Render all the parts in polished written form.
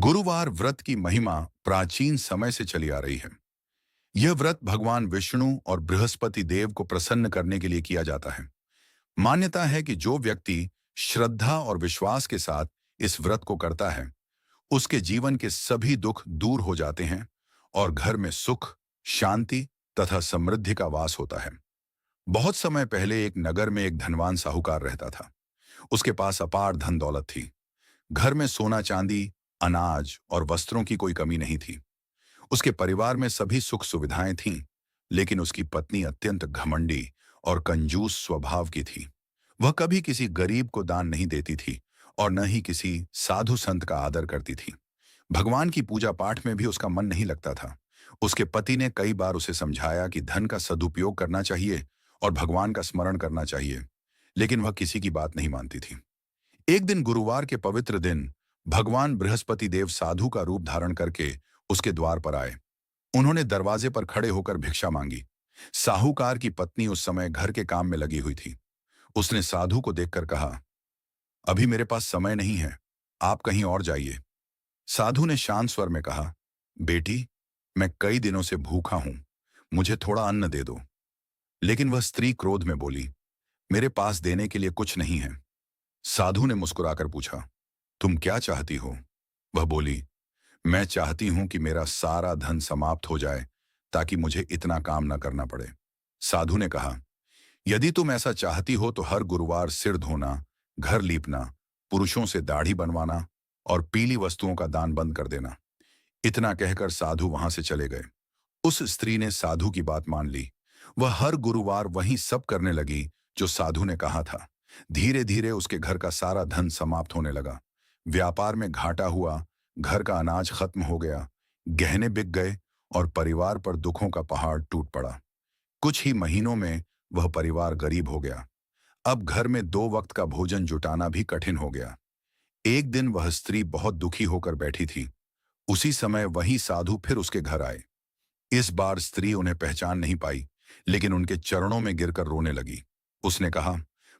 गुरुवार व्रत की महिमा प्राचीन समय से चली आ रही है। यह व्रत भगवान विष्णु और बृहस्पति देव को प्रसन्न करने के लिए किया जाता है। मान्यता है कि जो व्यक्ति श्रद्धा और विश्वास के साथ इस व्रत को करता है, उसके जीवन के सभी दुख दूर हो जाते हैं और घर में सुख, शांति तथा समृद्धि का वास होता है। बहुत समय पहले एक नगर में एक धनवान साहूकार रहता था। उसके पास अपार धन दौलत थी। घर में सोना चांदी, अनाज और वस्त्रों की कोई कमी नहीं थी। उसके परिवार में सभी सुख सुविधाएं थीं, लेकिन उसकी पत्नी अत्यंत घमंडी और कंजूस स्वभाव की थी। वह कभी किसी गरीब को दान नहीं देती थी और न ही किसी साधु संत का आदर करती थी। भगवान की पूजा पाठ में भी उसका मन नहीं लगता था। उसके पति ने कई बार उसे समझाया कि धन का सदुपयोग करना चाहिए और भगवान का स्मरण करना चाहिए, लेकिन वह किसी की बात नहीं मानती थी। एक दिन गुरुवार के पवित्र दिन भगवान बृहस्पति देव साधु का रूप धारण करके उसके द्वार पर आए। उन्होंने दरवाजे पर खड़े होकर भिक्षा मांगी। साहूकार की पत्नी उस समय घर के काम में लगी हुई थी। उसने साधु को देखकर कहा, अभी मेरे पास समय नहीं है, आप कहीं और जाइए। साधु ने शांत स्वर में कहा, बेटी, मैं कई दिनों से भूखा हूं, मुझे थोड़ा अन्न दे दो। लेकिन वह स्त्री क्रोध में बोली, मेरे पास देने के लिए कुछ नहीं है। साधु ने मुस्कुराकर पूछा, तुम क्या चाहती हो? वह बोली, मैं चाहती हूं कि मेरा सारा धन समाप्त हो जाए ताकि मुझे इतना काम न करना पड़े। साधु ने कहा, यदि तुम ऐसा चाहती हो तो हर गुरुवार सिर धोना, घर लीपना, पुरुषों से दाढ़ी बनवाना और पीली वस्तुओं का दान बंद कर देना। इतना कहकर साधु वहां से चले गए। उस स्त्री ने साधु की बात मान ली। वह हर गुरुवार वही सब करने लगी जो साधु ने कहा था। धीरे धीरे उसके घर का सारा धन समाप्त होने लगा। व्यापार में घाटा हुआ, घर का अनाज खत्म हो गया, गहने बिक गए और परिवार पर दुखों का पहाड़ टूट पड़ा। कुछ ही महीनों में वह परिवार गरीब हो गया। अब घर में 2 वक्त का भोजन जुटाना भी कठिन हो गया। एक दिन वह स्त्री बहुत दुखी होकर बैठी थी। उसी समय वही साधु फिर उसके घर आए। इस बार स्त्री उन्हें पहचान नहीं पाई, लेकिन उनके चरणों में गिरकर रोने लगी। उसने कहा,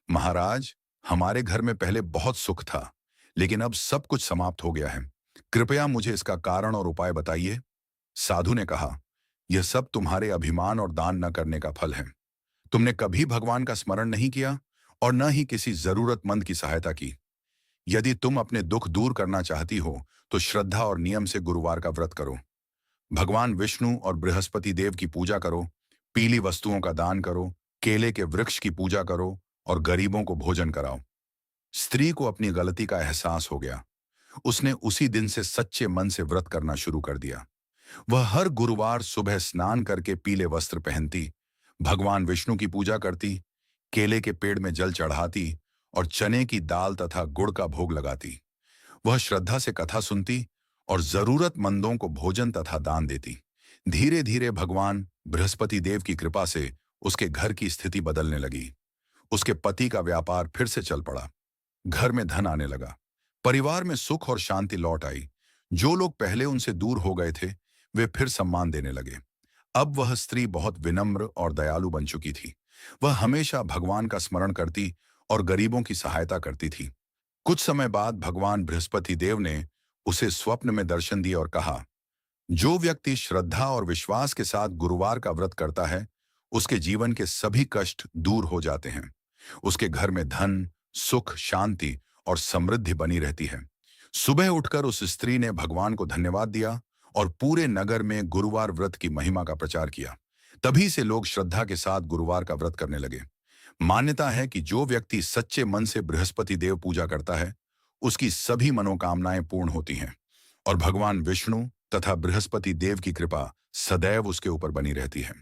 महाराज, हमारे घर में पहले बहुत सुख था, लेकिन अब सब कुछ समाप्त हो गया है। कृपया मुझे इसका कारण और उपाय बताइए। साधु ने कहा, यह सब तुम्हारे अभिमान और दान न करने का फल है। तुमने कभी भगवान का स्मरण नहीं किया और न ही किसी जरूरतमंद की सहायता की। यदि तुम अपने दुख दूर करना चाहती हो तो श्रद्धा और नियम से गुरुवार का व्रत करो। भगवान विष्णु और बृहस्पति देव की पूजा करो, पीली वस्तुओं का दान करो, केले के वृक्ष की पूजा करो और गरीबों को भोजन कराओ। स्त्री को अपनी गलती का एहसास हो गया। उसने उसी दिन से सच्चे मन से व्रत करना शुरू कर दिया। वह हर गुरुवार सुबह स्नान करके पीले वस्त्र पहनती, भगवान विष्णु की पूजा करती, केले के पेड़ में जल चढ़ाती और चने की दाल तथा गुड़ का भोग लगाती। वह श्रद्धा से कथा सुनती और जरूरतमंदों को भोजन तथा दान देती। धीरे धीरे भगवान बृहस्पति देव की कृपा से उसके घर की स्थिति बदलने लगी। उसके पति का व्यापार फिर से चल पड़ा। घर में धन आने लगा। परिवार में सुख और शांति लौट आई। जो लोग पहले उनसे दूर हो गए थे, वे फिर सम्मान देने लगे। अब वह स्त्री बहुत विनम्र और दयालु बन चुकी थी। वह हमेशा भगवान का स्मरण करती और गरीबों की सहायता करती थी। कुछ समय बाद भगवान बृहस्पति देव ने उसे स्वप्न में दर्शन दिया और कहा, जो व्यक्ति श्रद्धा और विश्वास के साथ गुरुवार का व्रत करता है, उसके जीवन के सभी कष्ट दूर हो जाते हैं। उसके घर में धन, सुख, शांति और समृद्धि बनी रहती है। सुबह उठकर उस स्त्री ने भगवान को धन्यवाद दिया और पूरे नगर में गुरुवार व्रत की महिमा का प्रचार किया। तभी से लोग श्रद्धा के साथ गुरुवार का व्रत करने लगे। मान्यता है कि जो व्यक्ति सच्चे मन से बृहस्पति देव पूजा करता है, उसकी सभी मनोकामनाएं पूर्ण होती हैं और भगवान विष्णु तथा बृहस्पति देव की कृपा सदैव उसके ऊपर बनी रहती है।